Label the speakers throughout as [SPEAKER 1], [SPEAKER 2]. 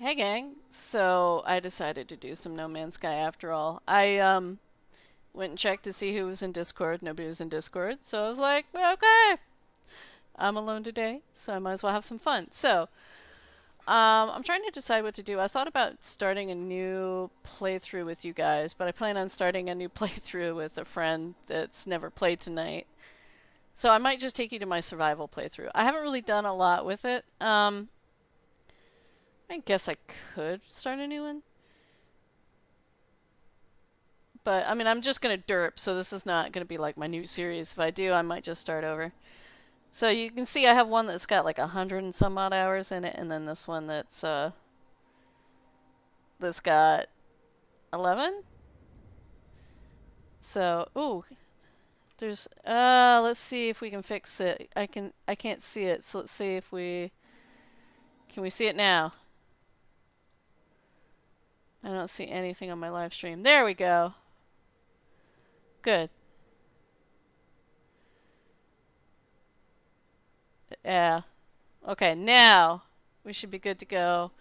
[SPEAKER 1] Hey gang, so I decided to do some No Man's Sky after all. I went and checked to see who was in Discord. Nobody was in Discord, so I was like, well, okay, I'm alone today, so I might as well have some fun. So, I'm trying to decide what to do. I thought about starting a new playthrough with you guys, but I plan on starting a new playthrough with a friend that's never played tonight. So I might just take you to my survival playthrough. I haven't really done a lot with it. I guess I could start a new one. But I mean, I'm just gonna derp, so this is not gonna be like my new series. If I do, I might just start over. So you can see I have one that's got like 100 and some odd hours in it, and then this one that's got 11. So, ooh, there's let's see if we can fix it. I can't see it, so let's see if we can we see it now. I don't see anything on my live stream. There we go. Good. Yeah. Okay, now we should be good to go.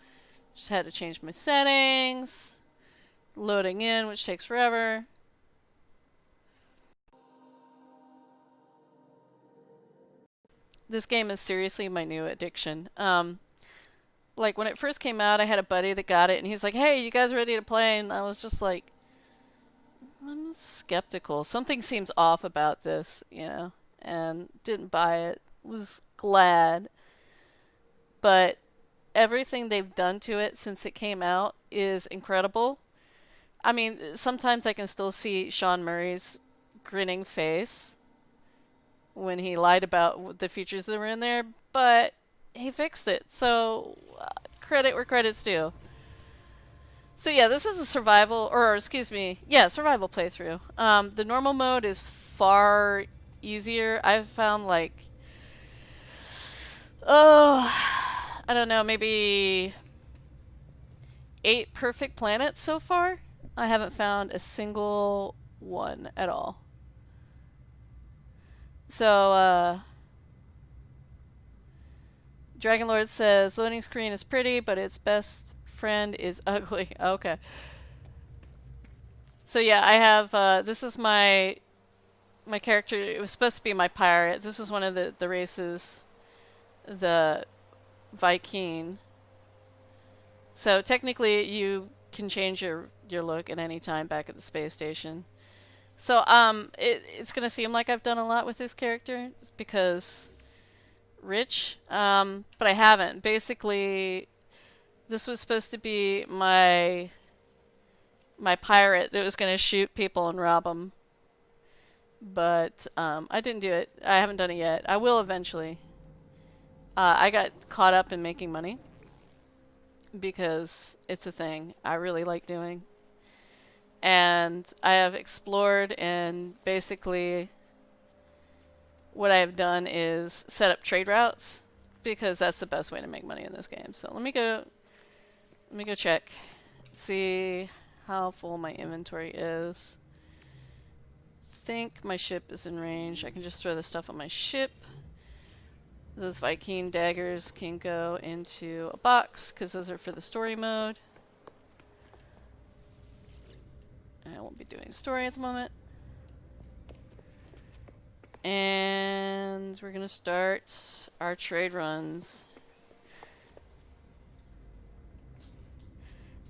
[SPEAKER 1] Just had to change my settings. Loading in, which takes forever. This game is seriously my new addiction. Like when it first came out, I had a buddy that got it, and he's like, "Hey, you guys ready to play?" And I was just like, I'm skeptical. Something seems off about this, and didn't buy it. Was glad, but everything they've done to it since it came out is incredible. I mean, sometimes I can still see Sean Murray's grinning face when he lied about the features that were in there, but he fixed it. So credit where credit's due. So yeah, this is a survival, or excuse me, yeah, survival playthrough. The normal mode is far easier. I've found like, oh, I don't know, maybe 8 perfect planets so far. I haven't found a single one at all. So, Dragonlord says loading screen is pretty, but its best friend is ugly. Okay. So yeah, I have this is my character. It was supposed to be my pirate. This is one of the races, the Viking. So technically, you can change your look at any time back at the space station. So it's gonna seem like I've done a lot with this character because rich, but I haven't. Basically, this was supposed to be my pirate that was gonna shoot people and rob them, but I didn't do it. I haven't done it yet. I will eventually. I got caught up in making money because it's a thing I really like doing. And I have explored, and basically what I have done is set up trade routes because that's the best way to make money in this game. So let me go check. See how full my inventory is. Think my ship is in range. I can just throw the stuff on my ship. Those Viking daggers can go into a box because those are for the story mode. I won't be doing story at the moment. And we're gonna start our trade runs.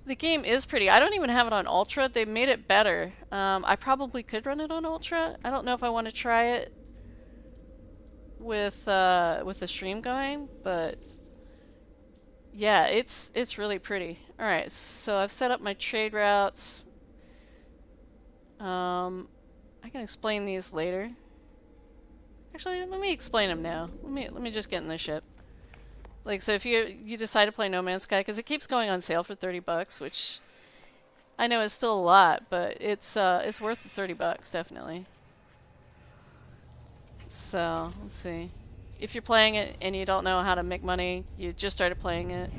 [SPEAKER 1] The game is pretty. I don't even have it on Ultra. They made it better. I probably could run it on Ultra. I don't know if I want to try it with the stream going, but yeah, it's really pretty. All right, so I've set up my trade routes. I can explain these later. Actually, let me explain them now. Let me just get in the ship. Like, so if you decide to play No Man's Sky, because it keeps going on sale for 30 bucks, which I know is still a lot, but it's worth the 30 bucks definitely. So let's see. If you're playing it and you don't know how to make money, you just started playing it,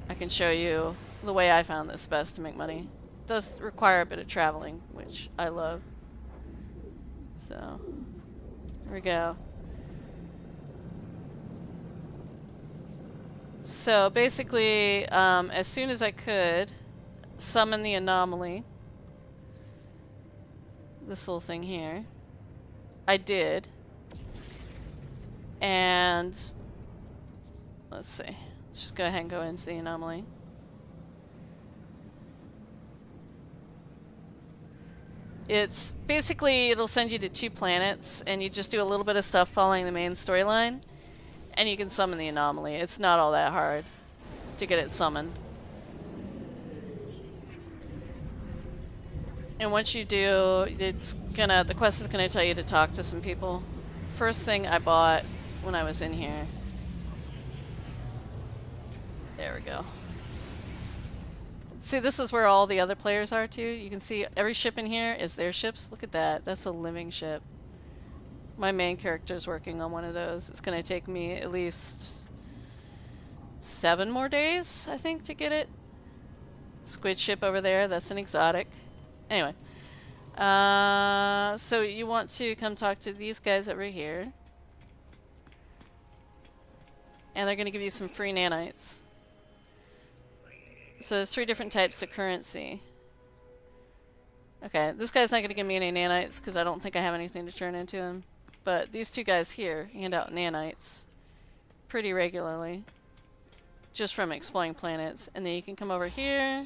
[SPEAKER 1] I can show you the way I found this best to make money. It does require a bit of traveling, which I love. So here we go. So basically, as soon as I could, summon the anomaly. This little thing here. I did. And let's see. Let's just go ahead and go into the anomaly. It's basically, it'll send you to 2 planets, and you just do a little bit of stuff following the main storyline, and you can summon the anomaly. It's not all that hard to get it summoned. And once you do, the quest is gonna tell you to talk to some people. First thing I bought when I was in here. There we go. See, this is where all the other players are too. You can see every ship in here is their ships. Look at that. That's a living ship. My main character's working on one of those. It's gonna take me at least 7 more days, I think, to get it. Squid ship over there, that's an exotic. Anyway. So you want to come talk to these guys over here. And they're gonna give you some free nanites. So there's 3 different types of currency. Okay, this guy's not going to give me any nanites because I don't think I have anything to turn into him. But these 2 guys here hand out nanites pretty regularly. Just from exploring planets. And then you can come over here.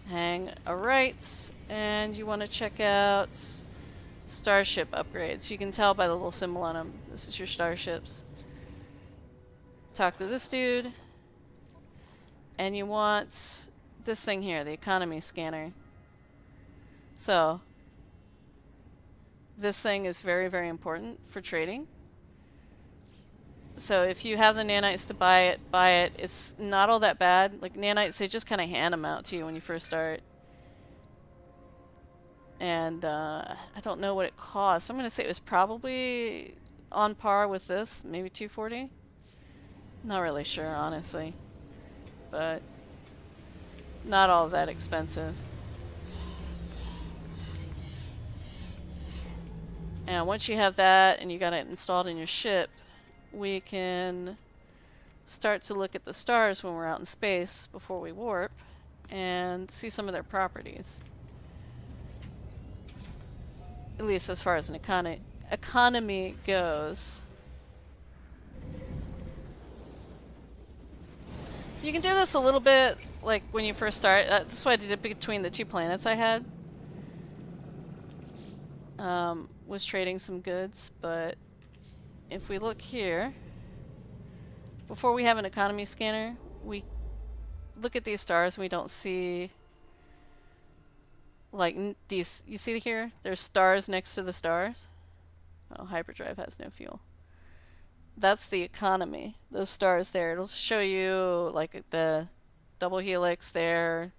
[SPEAKER 1] Hang a right. And you want to check out starship upgrades. You can tell by the little symbol on them. This is your starships. Talk to this dude, and you want this thing here, the economy scanner. So, this thing is very, very important for trading. So if you have the nanites to buy it, buy it. It's not all that bad. Like nanites, they just kind of hand them out to you when you first start. And I don't know what it costs. I'm going to say it was probably on par with this, maybe 240. Not really sure, honestly, but not all that expensive. And once you have that and you got it installed in your ship, we can start to look at the stars when we're out in space before we warp and see some of their properties. At least as far as an economy goes. You can do this a little bit, like when you first start. This is what I did it between the 2 planets I had. Was trading some goods, but if we look here, before we have an economy scanner, we look at these stars and we don't see, like, these, you see here? There's stars next to the stars. Oh, hyperdrive has no fuel. That's the economy, those stars there. It'll show you like the double helix there,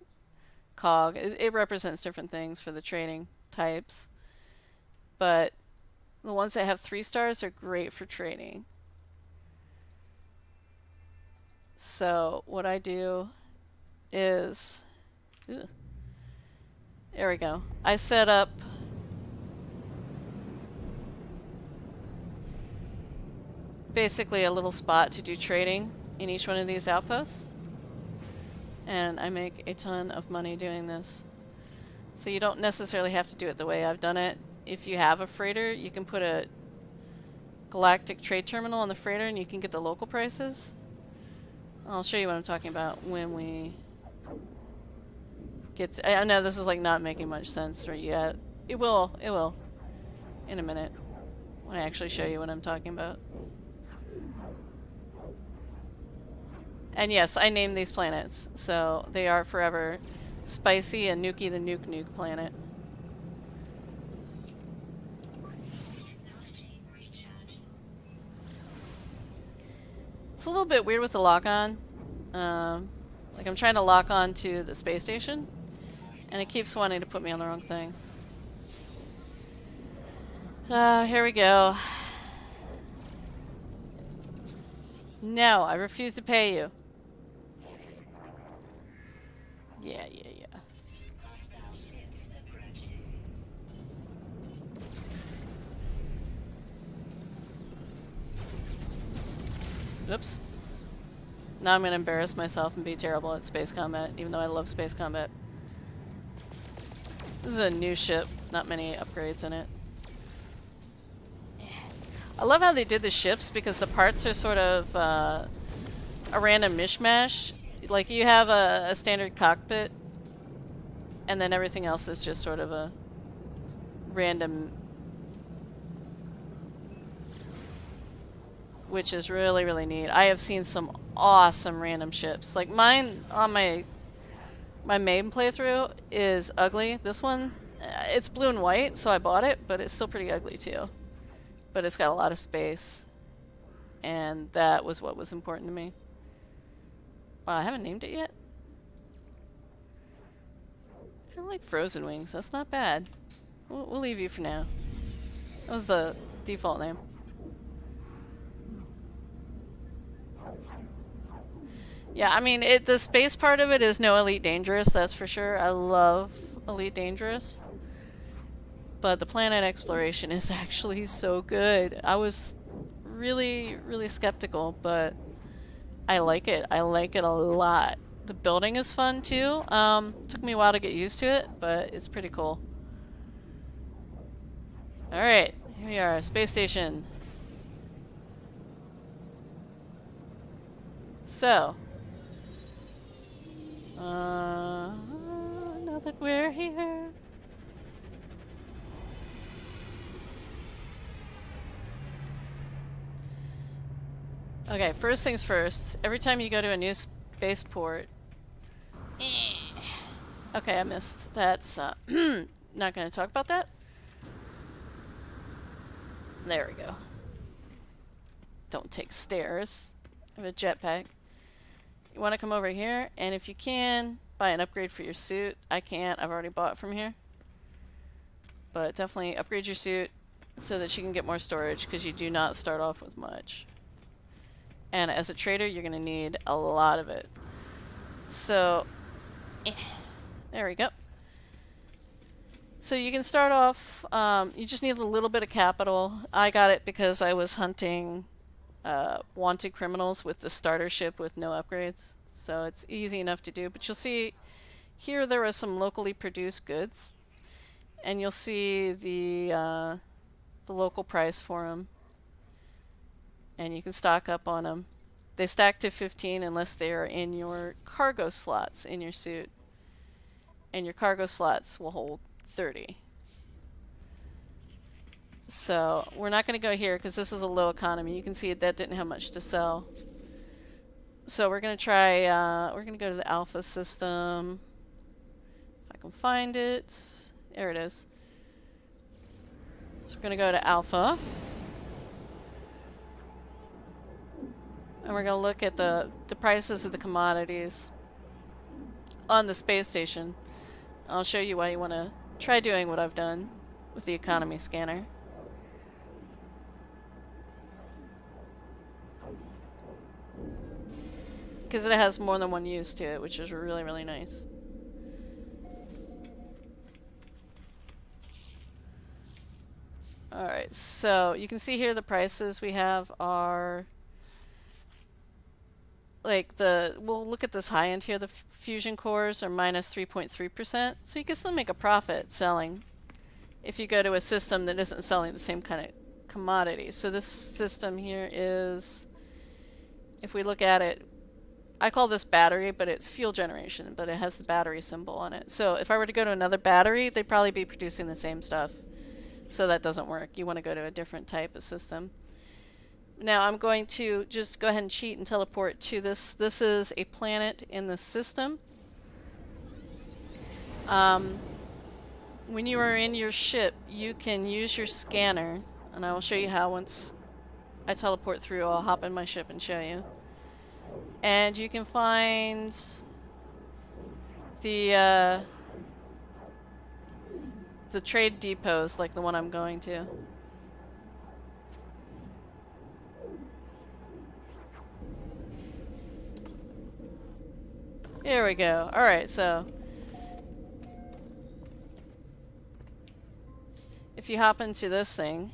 [SPEAKER 1] cog. It represents different things for the trading types. But the ones that have 3 stars are great for trading. So what I do is, there we go. I set up basically a little spot to do trading in each one of these outposts, and I make a ton of money doing this. So you don't necessarily have to do it the way I've done it. If you have a freighter, you can put a galactic trade terminal on the freighter and you can get the local prices. I'll show you what I'm talking about when we get to, I know this is like not making much sense right yet. It will in a minute when I actually show you what I'm talking about. And yes, I named these planets, so they are forever Spicy and Nuki the Nuke planet. It's a little bit weird with the lock-on. Like I'm trying to lock on to the space station, and it keeps wanting to put me on the wrong thing. Here we go. No, I refuse to pay you. Yeah. Oops. Now I'm gonna embarrass myself and be terrible at space combat, even though I love space combat. This is a new ship, not many upgrades in it. I love how they did the ships because the parts are sort of a random mishmash. Like you have a standard cockpit, and then everything else is just sort of a random, which is really, really neat. I have seen some awesome random ships. Like mine on my main playthrough is ugly. This one, it's blue and white, so I bought it, but it's still pretty ugly too. But it's got a lot of space, and that was what was important to me. Wow, I haven't named it yet. Kind of like Frozen Wings. That's not bad. We'll leave you for now. That was the default name. Yeah, I mean, the space part of it is no Elite Dangerous, that's for sure. I love Elite Dangerous. But the planet exploration is actually so good. I was really, really skeptical, but I like it. I like it a lot. The building is fun too. Took me a while to get used to it, but it's pretty cool. Alright, here we are, space station. So, now that we're here. Okay, first things first. Every time you go to a new spaceport... Okay, I missed. That's, not gonna talk about that. There we go. Don't take stairs. I have a jetpack. You want to come over here, and if you can, buy an upgrade for your suit. I can't. I've already bought from here. But definitely upgrade your suit so that you can get more storage, because you do not start off with much. And as a trader, you're going to need a lot of it. So, there we go. So you can start off, you just need a little bit of capital. I got it because I was hunting wanted criminals with the starter ship with no upgrades. So it's easy enough to do. But you'll see here there are some locally produced goods. And you'll see the local price for them. And you can stock up on them. They stack to 15 unless they are in your cargo slots in your suit. And your cargo slots will hold 30. So we're not going to go here because this is a low economy. You can see that didn't have much to sell. So we're going to try, we're going to go to the alpha system. If I can find it. There it is. So we're going to go to alpha. And we're going to look at the prices of the commodities on the space station. I'll show you why you want to try doing what I've done with the economy scanner. Because it has more than one use to it, which is really, really nice. Alright, so you can see here the prices we have are... Like we'll look at this high end here, the fusion cores are minus 3.3%, so you can still make a profit selling if you go to a system that isn't selling the same kind of commodities. So this system here is, if we look at it, I call this battery, but it's fuel generation, but it has the battery symbol on it. So if I were to go to another battery, they'd probably be producing the same stuff. So that doesn't work. You want to go to a different type of system. Now I'm going to just go ahead and cheat and teleport to this. This is a planet in the system. When you are in your ship, you can use your scanner, and I will show you how once I teleport through. I'll hop in my ship and show you. And you can find the trade depots like the one I'm going to. Here we go. Alright, so if you hop into this thing,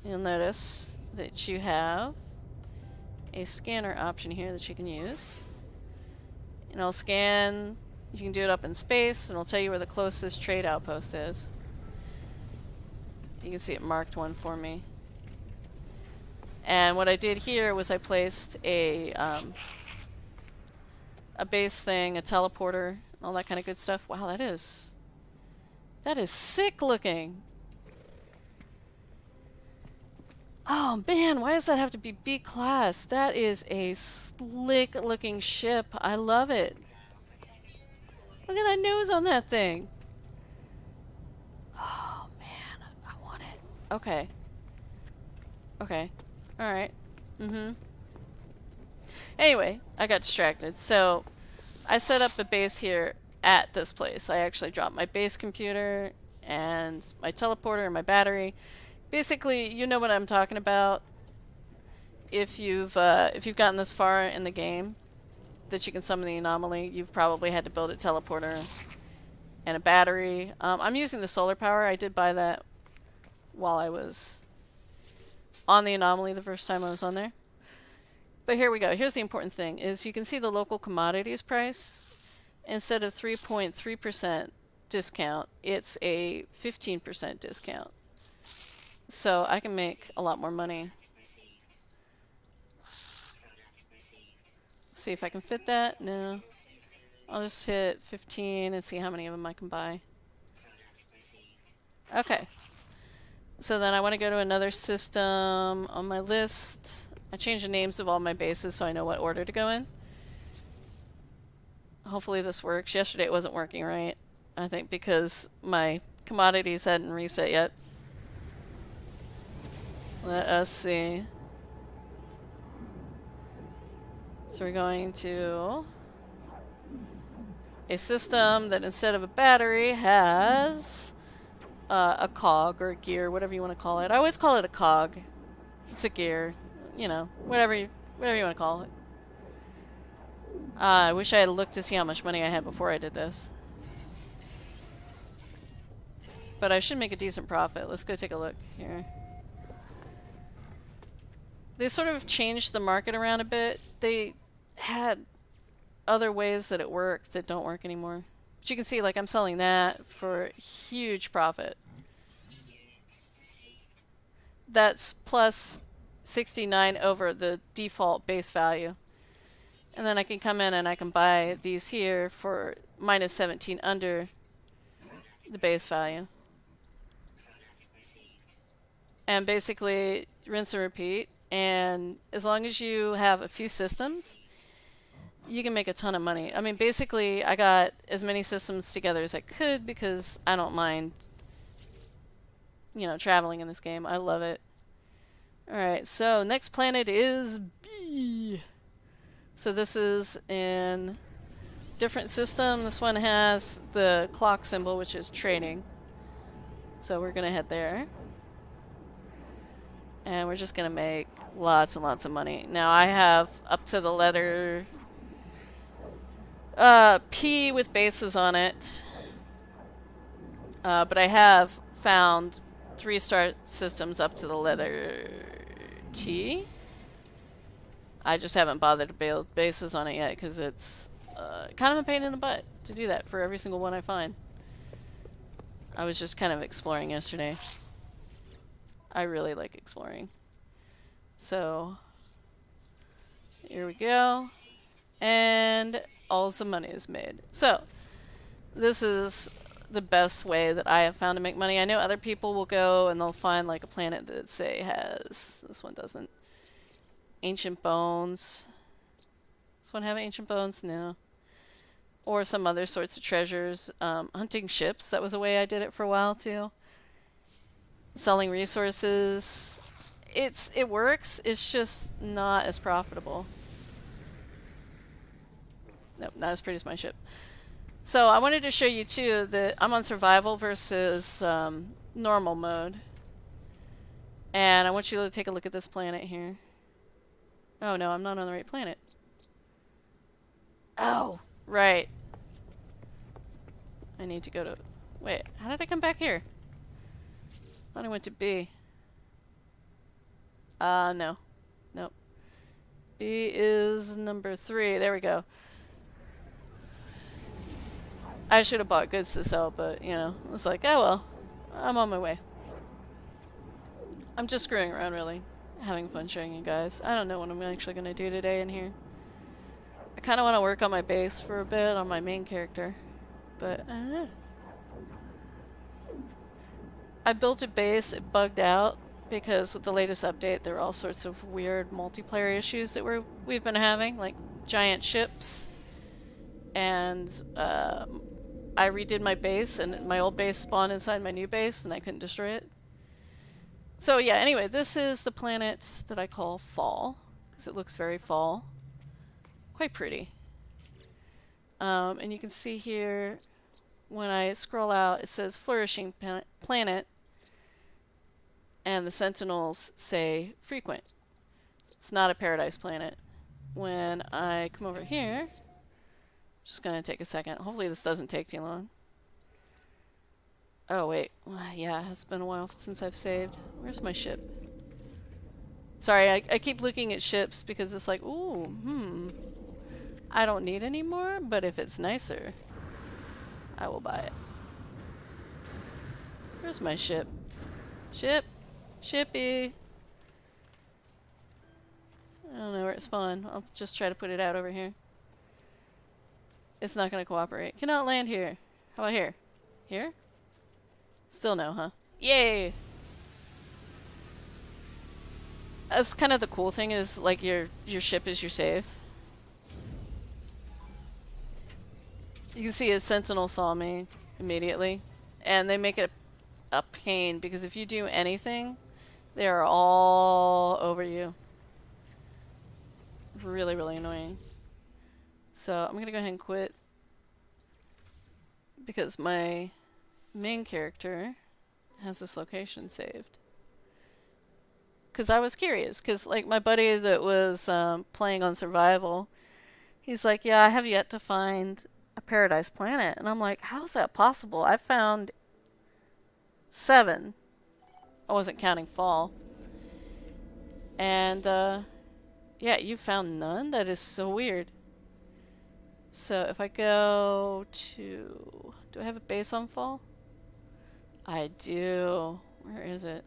[SPEAKER 1] you'll notice that you have a scanner option here that you can use. And I'll scan, you can do it up in space, and it'll tell you where the closest trade outpost is. You can see it marked one for me. And what I did here was I placed a base thing, a teleporter, all that kind of good stuff. Wow, that is sick looking. Oh man, why does that have to be B class? That is a slick looking ship. I love it. Look at that nose on that thing. Oh man, I want it. Okay. Okay. Alright. Anyway, I got distracted. So, I set up a base here at this place. I actually dropped my base computer and my teleporter and my battery. Basically, you know what I'm talking about. If you've gotten this far in the game, that you can summon the anomaly, you've probably had to build a teleporter and a battery. I'm using the solar power. I did buy that while I was on the anomaly the first time I was on there. But here we go. Here's the important thing, is you can see the local commodities price. Instead of 3.3% discount, it's a 15% discount. So I can make a lot more money. See if I can fit that. No. I'll just hit 15 and see how many of them I can buy. Okay. So then I want to go to another system on my list. I changed the names of all my bases so I know what order to go in. Hopefully this works. Yesterday it wasn't working right, I think, because my commodities hadn't reset yet. Let us see. So we're going to a system that instead of a battery has a cog or a gear, whatever you want to call it. I always call it a cog. It's a gear, you know, whatever you want to call it. I wish I had looked to see how much money I had before I did this. But I should make a decent profit. Let's go take a look here. They sort of changed the market around a bit. They had other ways that it worked that don't work anymore. But you can see, like, I'm selling that for huge profit. That's plus 69 over the default base value. And then I can come in and I can buy these here for minus 17 under the base value. And basically, rinse and repeat. And as long as you have a few systems, you can make a ton of money. I mean, basically, I got as many systems together as I could because I don't mind, you know, traveling in this game. I love it. Alright, so next planet is B. So this is in different system. This one has the clock symbol, which is trading. So we're going to head there. And we're just going to make lots and lots of money. Now I have up to the letter P with bases on it. But I have found 3-star systems up to the letter T. I just haven't bothered to build bases on it yet because it's kind of a pain in the butt to do that for every single one I find. I was just kind of exploring yesterday. I really like exploring. So, here we go. And all the money is made. So, this is the best way that I have found to make money. I know other people will go and they'll find like a planet that, say, has... This one doesn't. Ancient Bones. This one have Ancient Bones? No. Or some other sorts of treasures. Hunting ships. That was a way I did it for a while, too. Selling resources. It works. It's just not as profitable. Nope, not as pretty as my ship. So I wanted to show you too that I'm on survival versus normal mode. And I want you to take a look at this planet here. Oh no, I'm not on the right planet. Oh, right. I need to go to... Wait, how did I come back here? I thought I went to B. No. Nope. B is number 3. There we go. I should have bought goods to sell, but, you know, it's like, oh well, I'm on my way. I'm just screwing around, really. Having fun showing you guys. I don't know what I'm actually going to do today in here. I kind of want to work on my base for a bit on my main character, but I don't know. I built a base, it bugged out, because with the latest update there were all sorts of weird multiplayer issues that we've been having, like giant ships, and I redid my base, and my old base spawned inside my new base, and I couldn't destroy it. So yeah, anyway, this is the planet that I call Fall, because it looks very fall. Quite pretty. And you can see here, when I scroll out, it says Flourishing Planet, and the Sentinels say Frequent. It's not a paradise planet. When I come over here, just gonna take a second. Hopefully this doesn't take too long. Oh wait, yeah, it's been a while since I've saved. Where's my ship? Sorry, I keep looking at ships because it's like, ooh, I don't need any more, but if it's nicer, I will buy it. Where's my ship? Ship? Shippy! I don't know where it spawned. I'll just try to put it out over here. It's not gonna cooperate. Cannot land here. How about here? Here? Still no, huh? Yay! That's kind of the cool thing, is like your ship is your save. You can see a sentinel saw me immediately, and they make it a pain because if you do anything, they are all over you. Really, really annoying. So I'm gonna go ahead and quit because my main character has this location saved. Because I was curious, because like my buddy that was playing on survival, he's like, yeah, I have yet to find a paradise planet. And I'm like, how is that possible? I found 7. I wasn't counting fall. And yeah, you found none? That is so weird. So if I go to... Do I have a base on fall? I do. Where is it?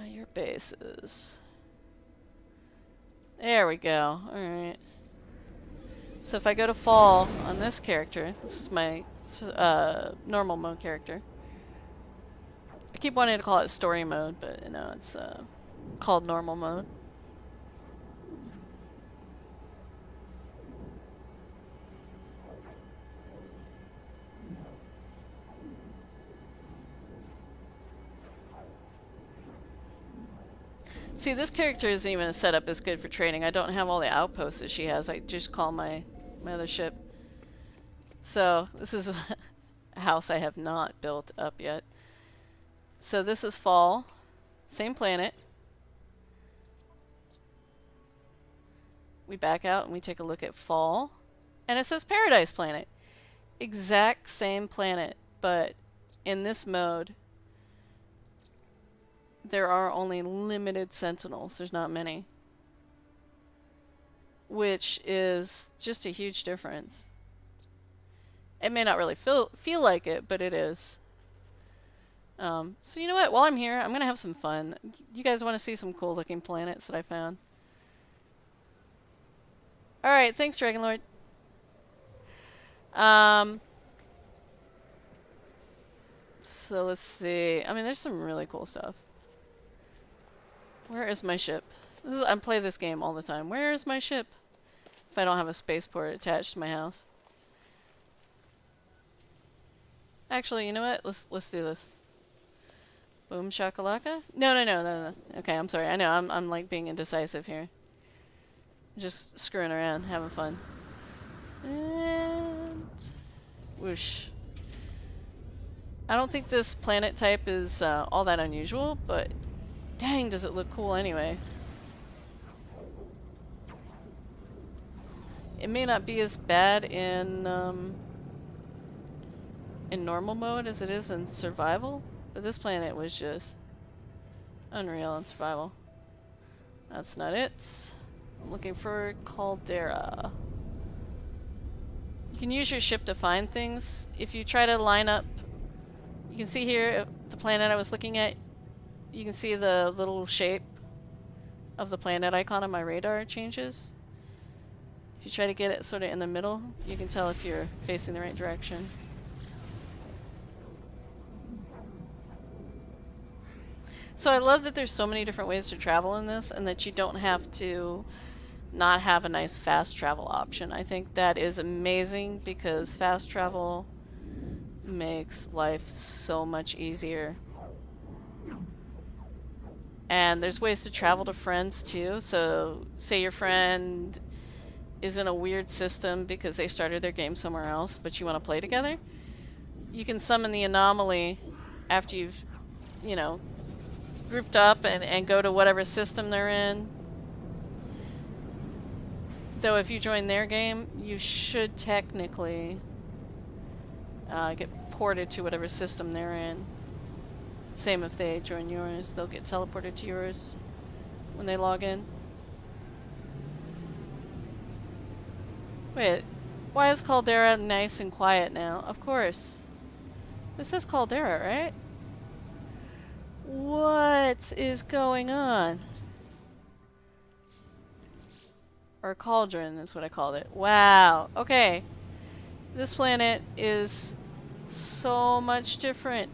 [SPEAKER 1] Your bases. There we go. Alright. So if I go to fall on this character, this is my normal mode character. I keep wanting to call it story mode, but no, it's called normal mode. See, this character isn't even set up as good for trading. I don't have all the outposts that she has. I just call my other ship. So, this is a house I have not built up yet. So this is fall. Same planet. We back out and we take a look at fall. And it says Paradise Planet. Exact same planet, but in this mode, there are only limited sentinels. There's not many. Which is just a huge difference. It may not really feel like it, but it is. So you know what? While I'm here, I'm going to have some fun. You guys want to see some cool looking planets that I found? Alright, thanks, Dragonlord. So let's see. I mean, there's some really cool stuff. Where is my ship? I play this game all the time. Where is my ship? If I don't have a spaceport attached to my house. Actually, you know what? Let's do this. Boom shakalaka? No. Okay, I'm sorry. I know I'm like being indecisive here. Just screwing around, having fun. And whoosh. I don't think this planet type is all that unusual, but dang, does it look cool anyway. It may not be as bad in normal mode as it is in survival, but this planet was just unreal in survival. That's not it. I'm looking for Caldera. You can use your ship to find things. If you try to line up, you can see here the planet I was looking at. You can see the little shape of the planet icon on my radar changes. If you try to get it sort of in the middle, you can tell if you're facing the right direction. So I love that there's so many different ways to travel in this, and that you don't have to not have a nice fast travel option. I think that is amazing, because fast travel makes life so much easier. And there's ways to travel to friends too. So say your friend is in a weird system because they started their game somewhere else, but you want to play together. You can summon the anomaly after you've, you know, grouped up and go to whatever system they're in. Though if you join their game, you should technically get ported to whatever system they're in. Same if they join yours, they'll get teleported to yours when they log in. Wait, why is Caldera nice and quiet now? Of course. This is Caldera, right? What is going on? Or Cauldron is what I called it. Wow. Okay. This planet is so much different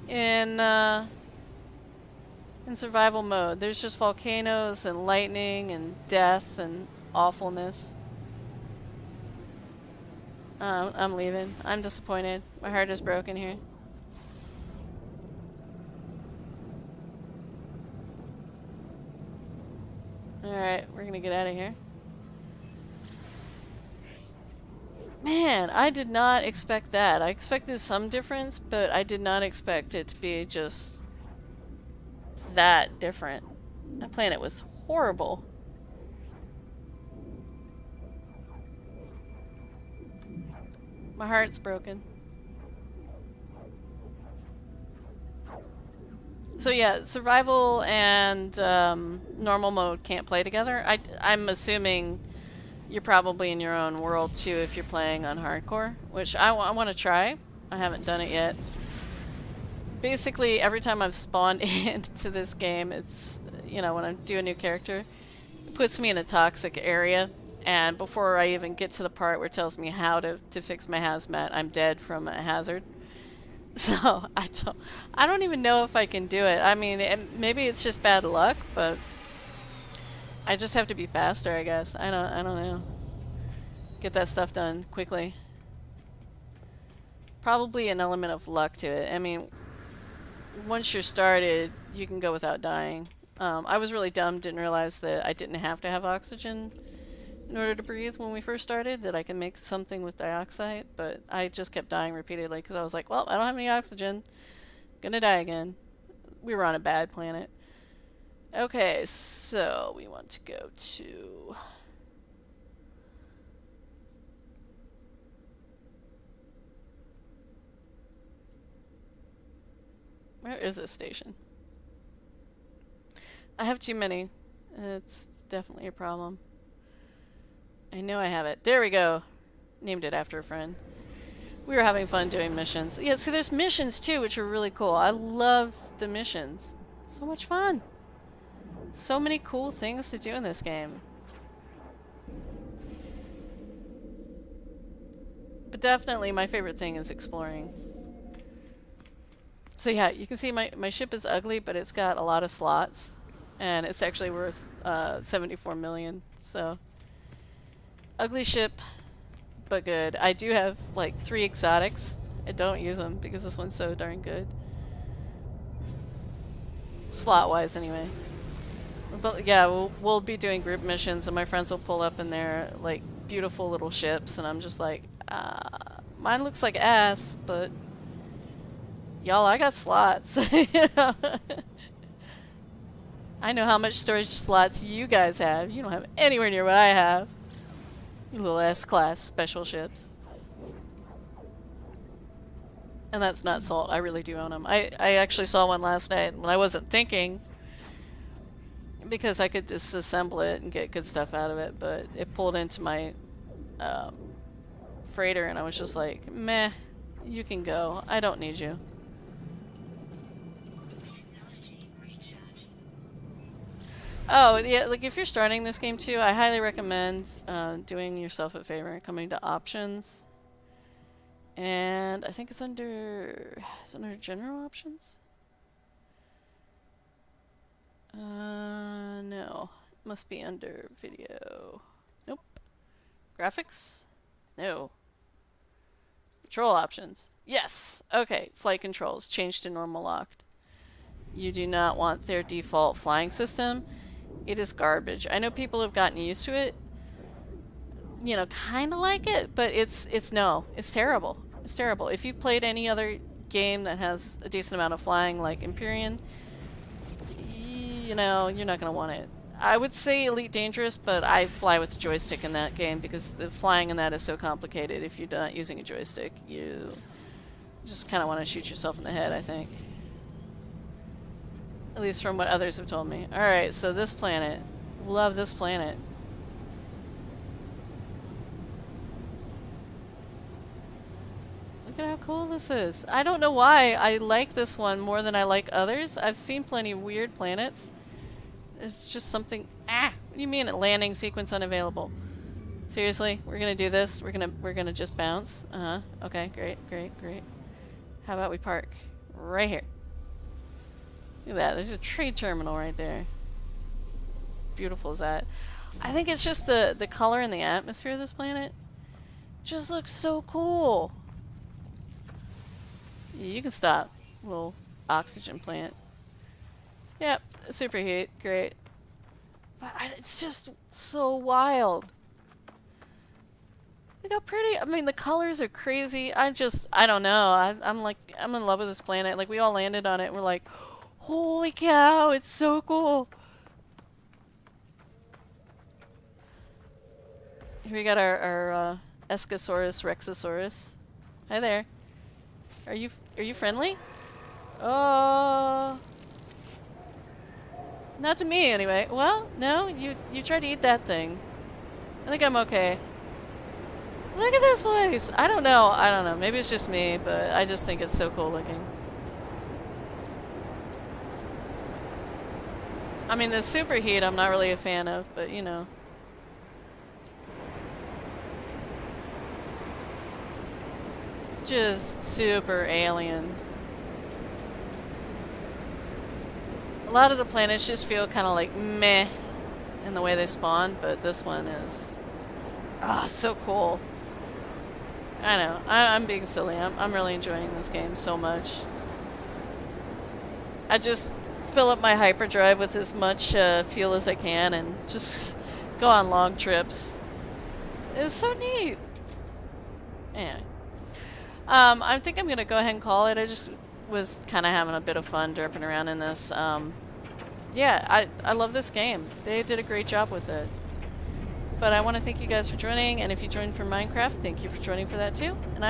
[SPEAKER 1] in survival mode. There's just volcanoes and lightning and death and awfulness. I'm leaving. I'm disappointed. My heart is broken here. Alright, we're gonna get out of here. Man, I did not expect that. I expected some difference, but I did not expect it to be just that different. That planet was horrible. My heart's broken. So yeah, survival and normal mode can't play together. I'm assuming you're probably in your own world too if you're playing on hardcore, which I want to try. I haven't done it yet. Basically, every time I've spawned into this game, it's, you know, when I do a new character, it puts me in a toxic area, and before I even get to the part where it tells me how to fix my hazmat, I'm dead from a hazard. So I don't even know if I can do it. I mean, maybe it's just bad luck, but I just have to be faster, I guess. I don't know. Get that stuff done quickly. Probably an element of luck to it. I mean, once you're started, you can go without dying. I was really dumb, didn't realize that I didn't have to have oxygen in order to breathe when we first started, that I can make something with dioxide, but I just kept dying repeatedly because I was like, well, I don't have any oxygen. Gonna die again. We were on a bad planet. Okay, so we want to go to... Where is this station? I have too many. It's definitely a problem. I know I have it. There we go. Named it after a friend. We were having fun doing missions. Yeah, see, there's missions too, which are really cool. I love the missions. So much fun. So many cool things to do in this game. But definitely my favorite thing is exploring. So yeah, you can see my ship is ugly, but it's got a lot of slots. And it's actually worth 74 million, so... Ugly ship, but good. I do have like 3 exotics. I don't use them because this one's so darn good. Slot-wise, anyway. But yeah, we'll be doing group missions, and my friends will pull up in their like beautiful little ships, and I'm just like, mine looks like ass, but y'all, I got slots. I know how much storage slots you guys have. You don't have anywhere near what I have. You little S-class special ships. And that's not salt. I really do own them. I actually saw one last night when I wasn't thinking. because I could disassemble it and get good stuff out of it, but it pulled into my freighter and I was just like, meh, you can go. I don't need you. Oh, yeah, like if you're starting this game too, I highly recommend doing yourself a favor and coming to options. And I think it's under general options? No. It must be under video. Nope. Graphics? No. Control options. Yes! Okay, flight controls. Change to normal locked. You do not want their default flying system. It is garbage. I know people have gotten used to it. You know, kind of like it, but it's terrible. It's terrible. If you've played any other game that has a decent amount of flying, like Empyrean, you know, you're not going to want it. I would say Elite Dangerous, but I fly with a joystick in that game because the flying in that is so complicated. If you're not using a joystick, you just kind of want to shoot yourself in the head, I think. At least from what others have told me. Alright, so this planet. Love this planet. Look at how cool this is. I don't know why I like this one more than I like others. I've seen plenty of weird planets. It's just something... Ah! What do you mean landing sequence unavailable? Seriously? We're gonna do this? We're gonna just bounce? Uh-huh. Okay, great. How about we park? Right here. Look at that. There's a trade terminal right there. Beautiful is that. I think it's just the color and the atmosphere of this planet. Just looks so cool. You can stop. Little oxygen plant. Yep, superheat. Great. But it's just so wild. Look how pretty. I mean, the colors are crazy. I don't know. I'm in love with this planet. Like, we all landed on it and we're like, holy cow, it's so cool. Here we got our Eschosaurus Rexosaurus. Hi there. Are you friendly? Oh. Not to me anyway. Well, no, you tried to eat that thing. I think I'm okay. Look at this place. I don't know. Maybe it's just me, but I just think it's so cool looking. I mean, the superheat I'm not really a fan of, but you know. Just super alien. A lot of the planets just feel kind of like meh in the way they spawn, but this one is so cool. I know. I'm being silly. I'm really enjoying this game so much. I just fill up my hyperdrive with as much fuel as I can and just go on long trips. It's so neat. Anyway. I think I'm gonna go ahead and call it. I just was kind of having a bit of fun derping around in this. Yeah, I love this game. They did a great job with it. But I want to thank you guys for joining, and if you joined for Minecraft, thank you for joining for that too. And